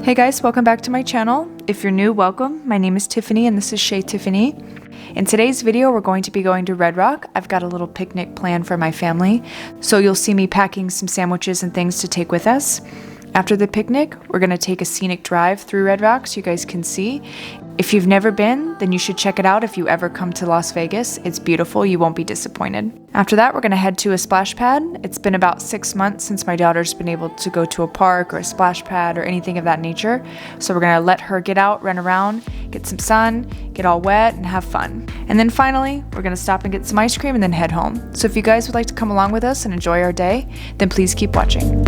Hey guys, welcome back to my channel. If you're new, welcome. My name is Tiffanie and this is Chez Tiffanie. In today's video, we're going to be going to Red Rock. I've got a little picnic planned for my family, so you'll see me packing some sandwiches and things to take with us. After the picnic, we're going to take a scenic drive through Red Rock so you guys can see. If you've never been, then you should check it out if you ever come to Las Vegas. It's beautiful, you won't be disappointed. After that, we're going to head to a splash pad. It's been about 6 months since my daughter's been able to go to a park or a splash pad or anything of that nature. So we're going to let her get out, run around, get some sun, get all wet, and have fun. And then finally, we're going to stop and get some ice cream and then head home. So if you guys would like to come along with us and enjoy our day, then please keep watching.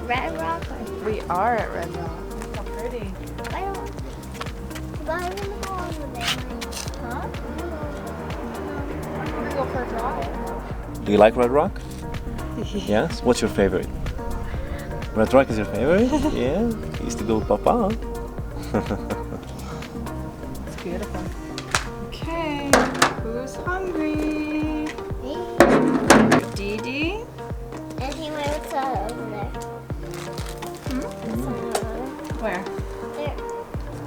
Red Rock? We are at Red Rock. How pretty. I don't want to go over there. Huh? I'm gonna go for a drive. Do you like Red Rock? Yes? What's your favorite? Red Rock is your favorite? Yeah? You used to go with Papa. It's beautiful. Okay, who's hungry? Me? Dee Dee? And he went over there. Where? There.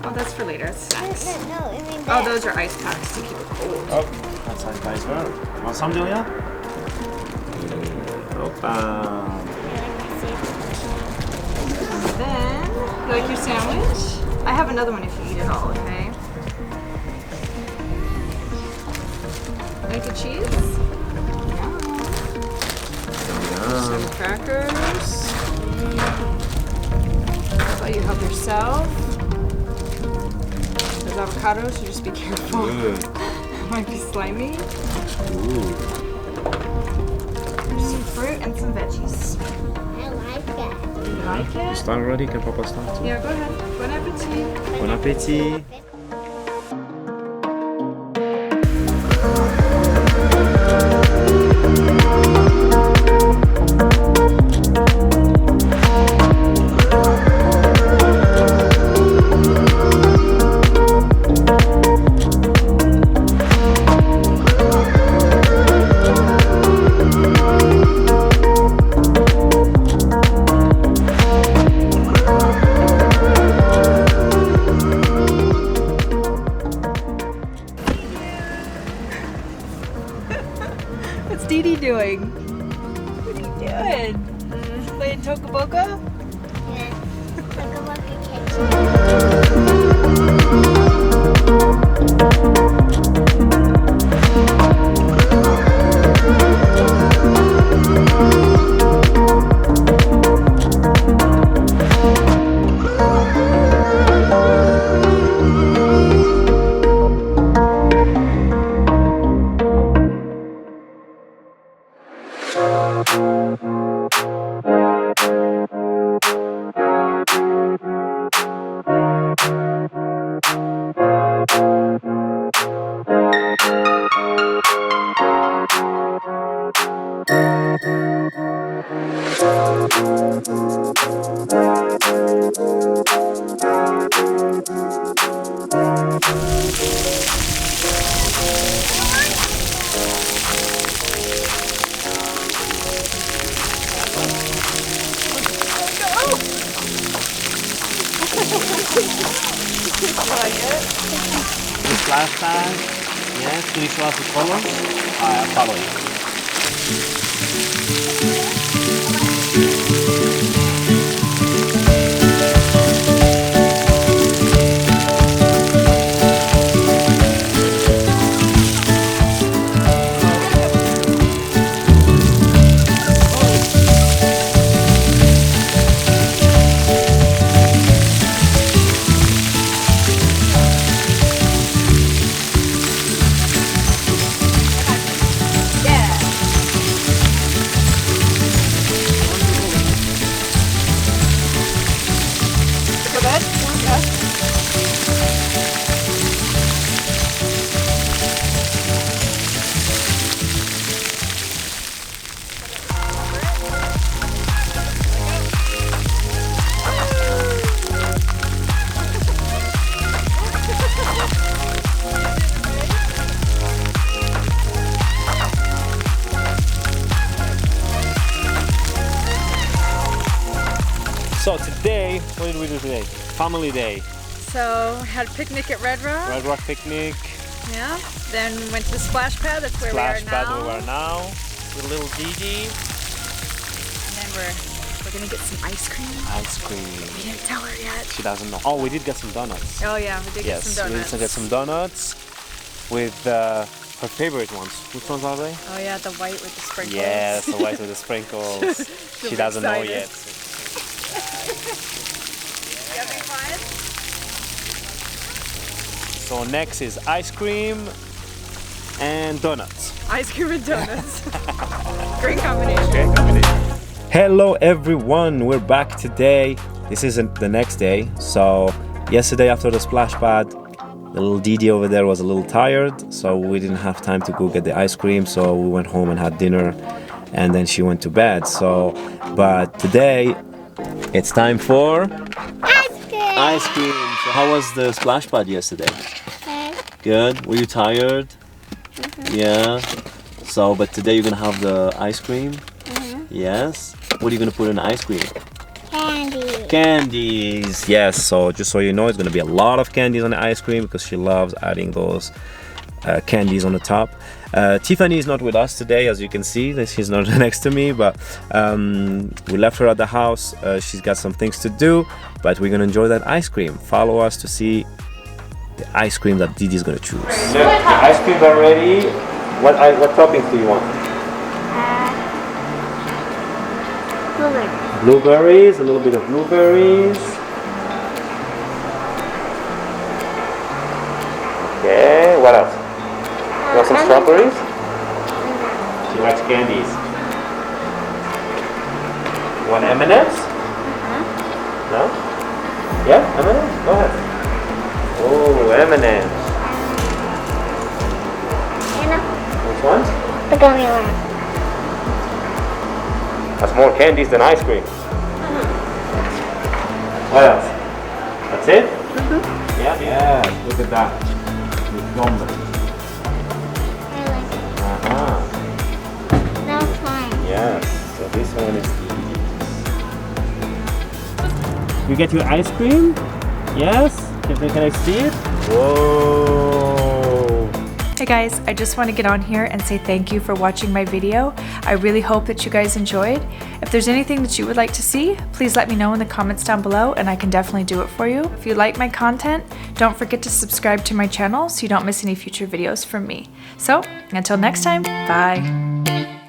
Oh, that's for later. It's snacks. No, I mean Oh, those are ice packs to keep it cold. Oh, that's sanitizer. Want some, Julia? Opa. Then, you like your sandwich? I have another one if you eat it all, okay? Like the cheese? Some crackers. How about you help yourself? There's avocados, so just be careful. Good. Might be slimy. Ooh. There's some fruit and some veggies. I like that. You like You it? start already? Can Papa start too? Yeah, go ahead. Bon appetit. Bon appetit. What's Dee Dee doing? What are you doing? Playing Toca Boca? Yeah. Look at what the The Splashpad. Yes, can you show us the colors? I'll follow you. So today, what did we do today? Family day. So, had a picnic at Red Rock. Red Rock picnic. Yeah. Then went to the Splashpad. That's where we are Splashpad now. where we are now. With little Didi. And then we're gonna get some ice cream. Ice cream. We didn't tell her yet. She doesn't know. Oh, we did get some donuts. Oh yeah, we did get Yes, some we donuts. did get some donuts with her favorite ones. Which ones are they? Oh yeah, the white with the sprinkles. Yes, the white with the sprinkles. She She's doesn't know excited. yet. You having fun? So next is ice cream and donuts. Ice cream and donuts. Great combination. Great combination. Hello everyone, we're back today. This isn't the next day. So yesterday after the Splashpad, the little Didi over there was a little tired, so we didn't have time to go get the ice cream. So we went home and had dinner, and then she went to bed. So, but today it's time for ice cream. ice cream. So how was the Splashpad yesterday? Good. Were you tired? Yeah. So, but today you're gonna have the ice cream. Yes. What are you gonna put in the ice cream? Candy. of candies. Yes, so just so you know, it's gonna be a lot of candies on the ice cream because she loves adding those candies on the top. Tiffanie is not with us today, as you can see. She's not next to me, but we left her at the house. She's got some things to do, but we're gonna enjoy that ice cream. Follow us to see the ice cream that Didi is gonna choose. Look, the ice creams are ready. What toppings do you want? Blueberry. Blueberries, a little bit of blueberries. Okay, what else? You want some strawberries? She likes candies. You want M&M's? No? Yeah, M&M's? Go ahead. Oh, M&M's. Which ones? The gummy one. That's more candies than ice cream. What else? That's it? Yeah, yeah. Look at that. With gum. That's fine. Yes, so this one is the... You get your ice cream? Yes? Can I see it? Whoa! Hey guys, I just want to get on here and say thank you for watching my video. I really hope that you guys enjoyed. If there's anything that you would like to see, please let me know in the comments down below and I can definitely do it for you. If you like my content, don't forget to subscribe to my channel so you don't miss any future videos from me. So, until next time, bye!